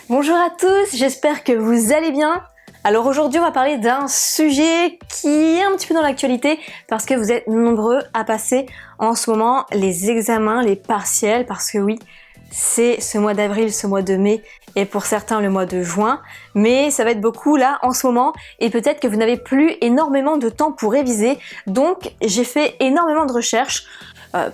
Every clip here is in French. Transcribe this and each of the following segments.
Bonjour à tous, j'espère que vous allez bien. Alors aujourd'hui on va parler d'un sujet qui est un petit peu dans l'actualité parce que vous êtes nombreux à passer en ce moment les examens, les partiels, parce que oui, c'est ce mois d'avril, ce mois de mai et pour certains le mois de juin, mais ça va être beaucoup là en ce moment et peut-être que vous n'avez plus énormément de temps pour réviser, donc j'ai fait énormément de recherches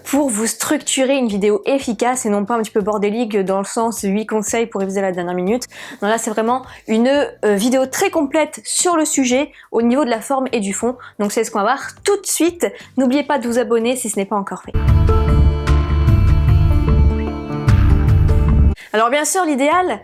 pour vous structurer une vidéo efficace et non pas un petit peu bordélique dans le sens 8 conseils pour réviser à la dernière minute. Non, là c'est vraiment une vidéo très complète sur le sujet au niveau de la forme et du fond, donc c'est ce qu'on va voir tout de suite. N'oubliez pas de vous abonner si ce n'est pas encore fait. Alors bien sûr l'idéal,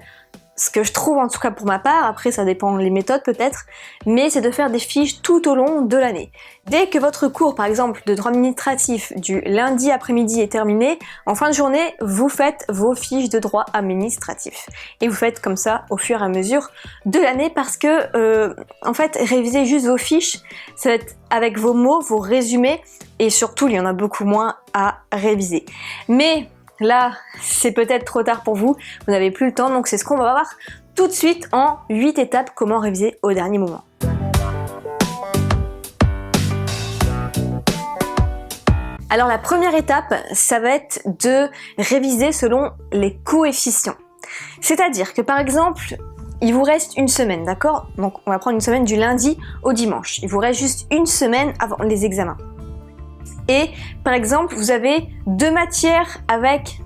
ce que je trouve en tout cas pour ma part, après ça dépend les méthodes peut-être, mais c'est de faire des fiches tout au long de l'année. Dès que votre cours par exemple de droit administratif du lundi après-midi est terminé, en fin de journée, vous faites vos fiches de droit administratif. Et vous faites comme ça au fur et à mesure de l'année parce que en fait réviser juste vos fiches, ça va être avec vos mots, vos résumés, et surtout il y en a beaucoup moins à réviser. Mais là, c'est peut-être trop tard pour vous, vous n'avez plus le temps, donc c'est ce qu'on va voir tout de suite en 8 étapes, comment réviser au dernier moment. Alors la première étape, ça va être de réviser selon les coefficients. C'est-à-dire que par exemple, il vous reste une semaine, d'accord? Donc on va prendre une semaine du lundi au dimanche. Il vous reste juste une semaine avant les examens. Et par exemple, vous avez deux matières avec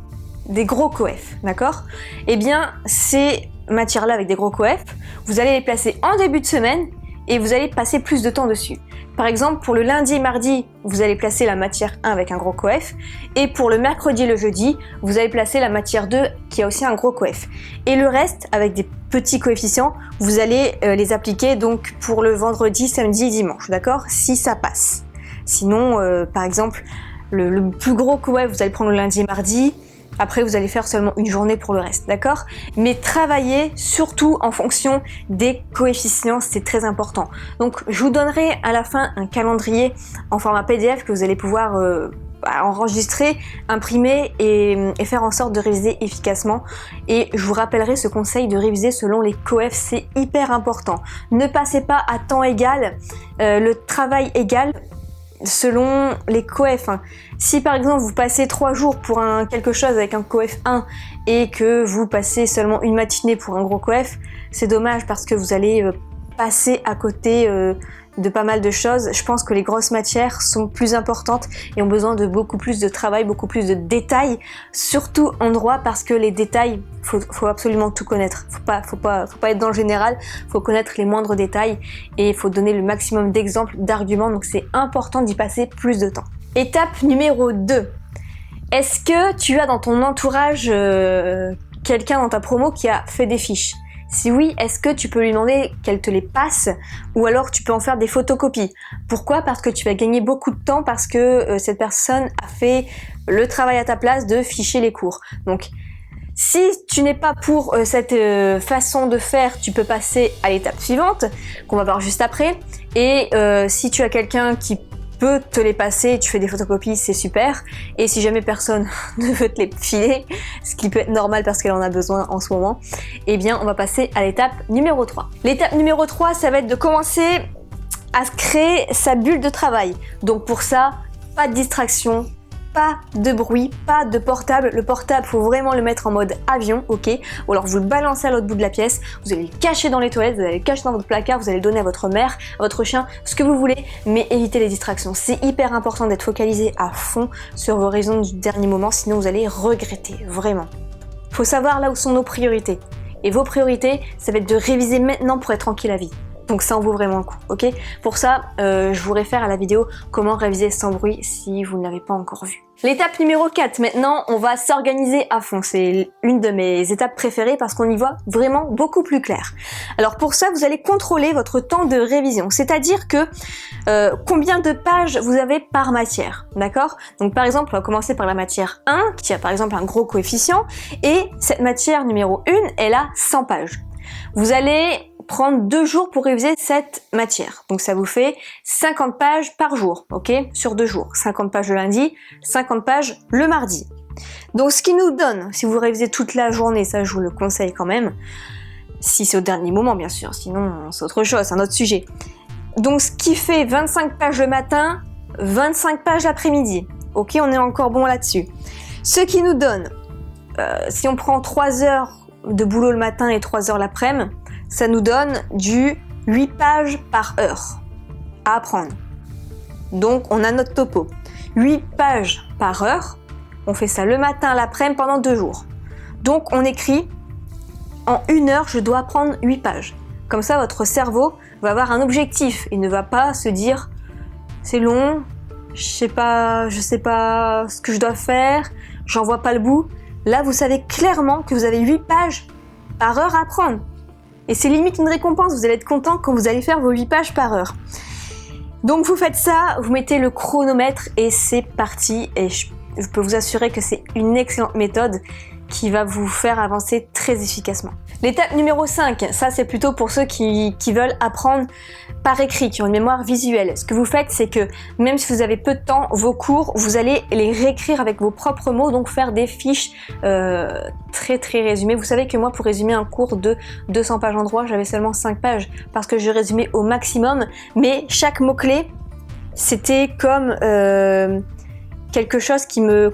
des gros coefs, d'accord? Eh bien, ces matières-là avec des gros coefs, vous allez les placer en début de semaine et vous allez passer plus de temps dessus. Par exemple, pour le lundi et mardi, vous allez placer la matière 1 avec un gros coef, et pour le mercredi et le jeudi, vous allez placer la matière 2 qui a aussi un gros coef. Et le reste, avec des petits coefficients, vous allez les appliquer donc pour le vendredi, samedi, dimanche, d'accord? Si ça passe. Sinon, par exemple, le plus gros coef, vous allez prendre le lundi et mardi. Après, vous allez faire seulement une journée pour le reste, d'accord? Mais travaillez surtout en fonction des coefficients, c'est très important. Donc, je vous donnerai à la fin un calendrier en format PDF que vous allez pouvoir enregistrer, imprimer et faire en sorte de réviser efficacement. Et je vous rappellerai ce conseil de réviser selon les coefs, c'est hyper important. Ne passez pas à temps égal, le travail égal, selon les coefs. Si par exemple vous passez 3 jours pour quelque chose avec un coef 1 et que vous passez seulement une matinée pour un gros coef, c'est dommage parce que vous allez passer à côté de pas mal de choses. Je pense que les grosses matières sont plus importantes et ont besoin de beaucoup plus de travail, beaucoup plus de détails, surtout en droit parce que les détails, faut absolument tout connaître. Faut pas être dans le général, faut connaître les moindres détails et il faut donner le maximum d'exemples, d'arguments, donc c'est important d'y passer plus de temps. Étape numéro 2. Est-ce que tu as dans ton entourage quelqu'un dans ta promo qui a fait des fiches? Si oui, est-ce que tu peux lui demander qu'elle te les passe ou alors tu peux en faire des photocopies? Pourquoi? Parce que tu vas gagner beaucoup de temps parce que cette personne a fait le travail à ta place de ficher les cours. Donc, si tu n'es pas pour cette façon de faire, tu peux passer à l'étape suivante qu'on va voir juste après. Et si tu as quelqu'un qui peut te les passer, tu fais des photocopies, c'est super. Et si jamais personne ne veut te les filer, ce qui peut être normal parce qu'elle en a besoin en ce moment, eh bien on va passer à l'étape numéro 3. L'étape numéro 3, ça va être de commencer à alors sa bulle de travail. Donc pour ça, pas de distraction, pas de bruit, pas de portable. Le portable, faut vraiment le mettre en mode avion, ok? Ou alors vous le balancez à l'autre bout de la pièce, vous allez le cacher dans les toilettes, vous allez le cacher dans votre placard, vous allez le donner à votre mère, à votre chien, ce que vous voulez, mais évitez les distractions. C'est hyper important d'être focalisé à fond sur vos raisons du dernier moment, sinon vous allez regretter, vraiment. Faut savoir là où sont nos priorités. Et vos priorités, ça va être de réviser maintenant pour être tranquille à vie. Donc ça en vaut vraiment le coup, ok? Pour ça, je vous réfère à la vidéo comment réviser sans bruit si vous ne l'avez pas encore vue. L'étape numéro 4, maintenant, on va s'organiser à fond. C'est une de mes étapes préférées parce qu'on y voit vraiment beaucoup plus clair. Alors pour ça, vous allez contrôler votre temps de révision, c'est-à-dire que combien de pages vous avez par matière, d'accord? Donc par exemple, on va commencer par la matière 1, qui a par exemple un gros coefficient, et cette matière numéro 1, elle a 100 pages. Vous allez prendre 2 jours pour réviser cette matière. Donc ça vous fait 50 pages par jour, ok? Sur 2 jours. 50 pages le lundi, 50 pages le mardi. Donc ce qui nous donne, si vous révisez toute la journée, ça je vous le conseille quand même, si c'est au dernier moment bien sûr, sinon c'est autre chose, c'est un autre sujet. Donc ce qui fait 25 pages le matin, 25 pages l'après-midi. Ok, on est encore bon là-dessus. Ce qui nous donne, si on prend 3 heures de boulot le matin et 3 heures l'après-midi, ça nous donne du 8 pages par heure à apprendre. Donc on a notre topo. 8 pages par heure, on fait ça le matin, l'après-midi pendant 2 jours. Donc on écrit, en 1 heure, je dois apprendre 8 pages. Comme ça, votre cerveau va avoir un objectif. Il ne va pas se dire, c'est long, je sais pas ce que je dois faire, j'en vois pas le bout. Là, vous savez clairement que vous avez 8 pages par heure à apprendre. Et c'est limite une récompense, vous allez être content quand vous allez faire vos 8 pages par heure. Donc vous faites ça, vous mettez le chronomètre et c'est parti. Et je peux vous assurer que c'est une excellente méthode qui va vous faire avancer très efficacement. L'étape numéro 5, ça c'est plutôt pour ceux qui veulent apprendre par écrit, qui ont une mémoire visuelle. Ce que vous faites, c'est que même si vous avez peu de temps, vos cours, vous allez les réécrire avec vos propres mots, donc faire des fiches très résumées. Vous savez que moi, pour résumer un cours de 200 pages en droit, j'avais seulement 5 pages parce que je résumais au maximum, mais chaque mot-clé, c'était comme quelque chose qui me,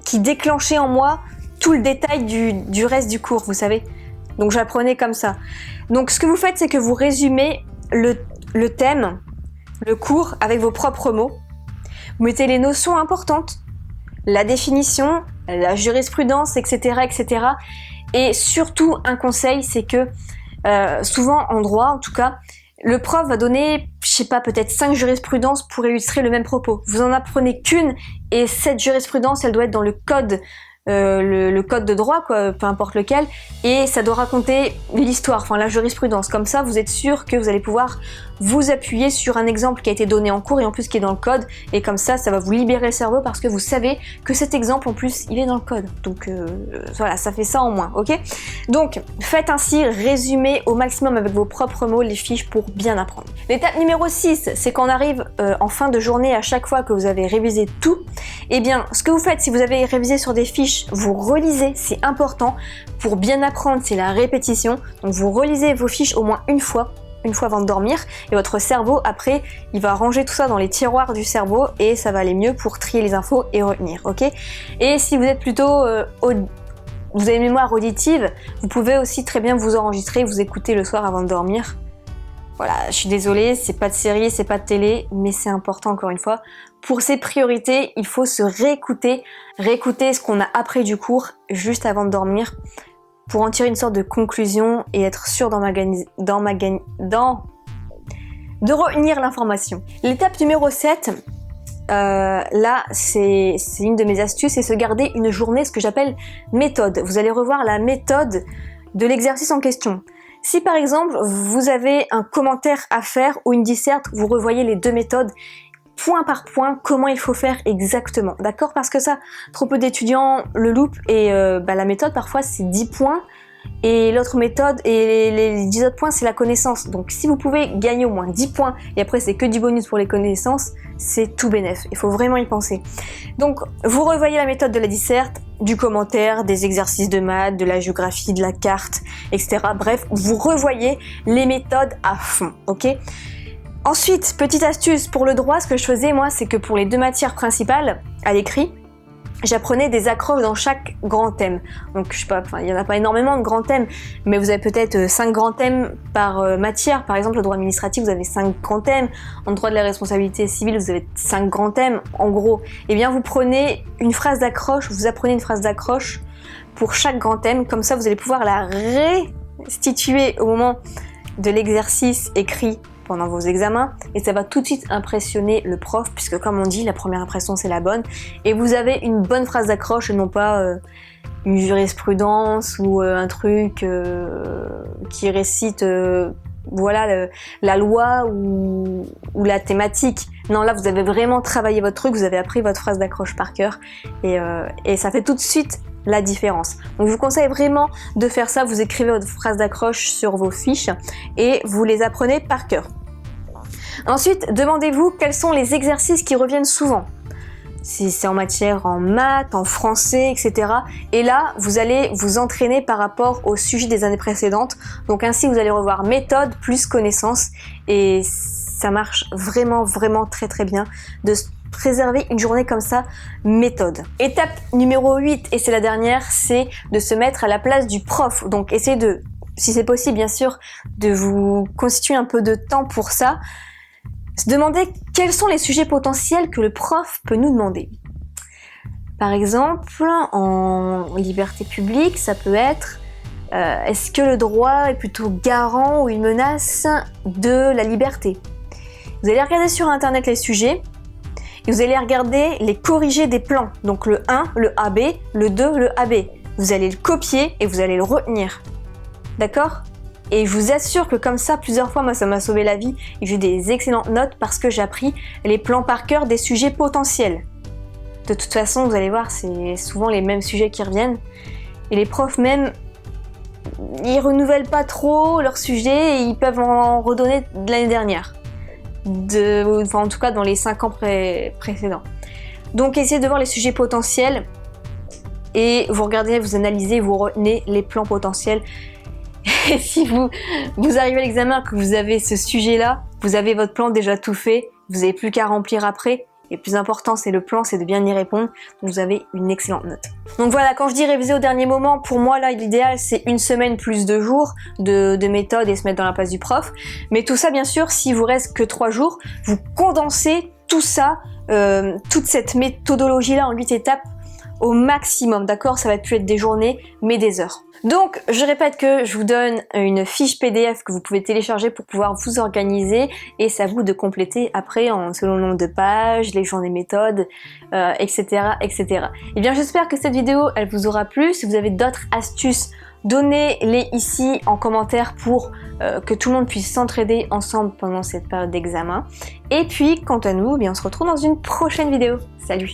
qui déclenchait en moi tout le détail du reste du cours, vous savez. Donc j'apprenais comme ça. Donc ce que vous faites, c'est que vous résumez le thème, le cours avec vos propres mots. Vous mettez les notions importantes, la définition, la jurisprudence, etc., etc. Et surtout, un conseil, c'est que souvent en droit, en tout cas, le prof va donner, je sais pas, peut-être 5 jurisprudences pour illustrer le même propos. Vous en apprenez qu'une et cette jurisprudence, elle doit être dans le code. Le code de droit, quoi, peu importe lequel, et ça doit raconter l'histoire, enfin la jurisprudence. Comme ça, vous êtes sûr que vous allez pouvoir vous appuyer sur un exemple qui a été donné en cours et en plus qui est dans le code, et comme ça va vous libérer le cerveau parce que vous savez que cet exemple en plus il est dans le code. Donc voilà, ça fait ça en moins, ok? Donc faites ainsi, résumez au maximum avec vos propres mots les fiches pour bien apprendre. L'étape numéro 6, c'est qu'on arrive en fin de journée, à chaque fois que vous avez révisé tout, et bien ce que vous faites, si vous avez révisé sur des fiches, vous relisez, c'est important pour bien apprendre, c'est la répétition. Donc vous relisez vos fiches au moins une fois avant de dormir, et votre cerveau après il va ranger tout ça dans les tiroirs du cerveau et ça va aller mieux pour trier les infos et retenir, ok? Et si vous êtes plutôt vous avez une mémoire auditive, vous pouvez aussi très bien vous enregistrer, vous écouter le soir avant de dormir. Voilà, je suis désolée, c'est pas de série, c'est pas de télé, mais c'est important encore une fois. Pour ces priorités, il faut se réécouter ce qu'on a appris du cours juste avant de dormir pour en tirer une sorte de conclusion et être sûr de retenir l'information. L'étape numéro 7, là c'est une de mes astuces, c'est se garder une journée, ce que j'appelle méthode. Vous allez revoir la méthode de l'exercice en question. Si par exemple vous avez un commentaire à faire ou une disserte, vous revoyez les 2 méthodes point par point comment il faut faire exactement, d'accord? Parce que ça, trop peu d'étudiants le loupent et la méthode parfois c'est 10 points et l'autre méthode et les 10 autres points c'est la connaissance. Donc si vous pouvez gagner au moins 10 points et après c'est que du bonus pour les connaissances, c'est tout bénef, il faut vraiment y penser. Donc vous revoyez la méthode de la disserte, du commentaire, des exercices de maths, de la géographie, de la carte, etc. Bref, vous revoyez les méthodes à fond, ok? Ensuite, petite astuce pour le droit, ce que je faisais moi, c'est que pour les 2 matières principales à l'écrit, j'apprenais des accroches dans chaque grand thème. Donc je sais pas, il y en a pas énormément de grands thèmes, mais vous avez peut-être 5 grands thèmes par matière. Par exemple, le droit administratif, vous avez 5 grands thèmes. En droit de la responsabilité civile, vous avez 5 grands thèmes. En gros, eh bien vous prenez une phrase d'accroche, vous apprenez une phrase d'accroche pour chaque grand thème. Comme ça, vous allez pouvoir la restituer au moment de l'exercice écrit pendant vos examens et ça va tout de suite impressionner le prof puisque comme on dit, la première impression c'est la bonne et vous avez une bonne phrase d'accroche et non pas une jurisprudence ou un truc qui récite voilà la loi ou la thématique. Non, là vous avez vraiment travaillé votre truc, vous avez appris votre phrase d'accroche par cœur et ça fait tout de suite la différence. Donc je vous conseille vraiment de faire ça, vous écrivez votre phrase d'accroche sur vos fiches et vous les apprenez par cœur. Ensuite, demandez-vous quels sont les exercices qui reviennent souvent. Si c'est en matière en maths, en français, etc. Et là, vous allez vous entraîner par rapport au sujet des années précédentes. Donc ainsi, vous allez revoir méthode plus connaissance. Et ça marche vraiment, vraiment très très bien de préserver une journée comme ça, méthode. Étape numéro 8, et c'est la dernière, c'est de se mettre à la place du prof. Donc essayez de, si c'est possible bien sûr, de vous constituer un peu de temps pour ça. Se demander quels sont les sujets potentiels que le prof peut nous demander. Par exemple, en liberté publique, ça peut être est-ce que le droit est plutôt garant ou une menace de la liberté? Vous allez regarder sur internet les sujets et vous allez regarder les corrigés des plans. Donc le 1, le AB, le 2, le AB. Vous allez le copier et vous allez le retenir. D'accord ? Et je vous assure que comme ça, plusieurs fois, moi, ça m'a sauvé la vie et j'ai eu des excellentes notes parce que j'ai appris les plans par cœur des sujets potentiels. De toute façon, vous allez voir, c'est souvent les mêmes sujets qui reviennent. Et les profs même, ils renouvellent pas trop leurs sujets et ils peuvent en redonner de l'année dernière. Enfin, en tout cas, dans les 5 ans précédents. Donc, essayez de voir les sujets potentiels et vous regardez, vous analysez, vous retenez les plans potentiels. Et si vous arrivez à l'examen que vous avez ce sujet-là, vous avez votre plan déjà tout fait, vous n'avez plus qu'à remplir après. Et le plus important, c'est le plan, c'est de bien y répondre. Donc vous avez une excellente note. Donc voilà, quand je dis réviser au dernier moment, pour moi là, l'idéal c'est une semaine plus 2 jours de méthode et se mettre dans la place du prof. Mais tout ça, bien sûr, s'il vous reste que 3 jours, vous condensez tout ça, toute cette méthodologie-là en 8 étapes au maximum, d'accord? Ça va plus être des journées, mais des heures. Donc, je répète que je vous donne une fiche PDF que vous pouvez télécharger pour pouvoir vous organiser et c'est à vous de compléter après selon le nombre de pages, les journées méthodes, etc., etc. Et bien, j'espère que cette vidéo, elle vous aura plu. Si vous avez d'autres astuces, donnez-les ici en commentaire pour que tout le monde puisse s'entraider ensemble pendant cette période d'examen. Et puis, quant à nous, bien, on se retrouve dans une prochaine vidéo. Salut!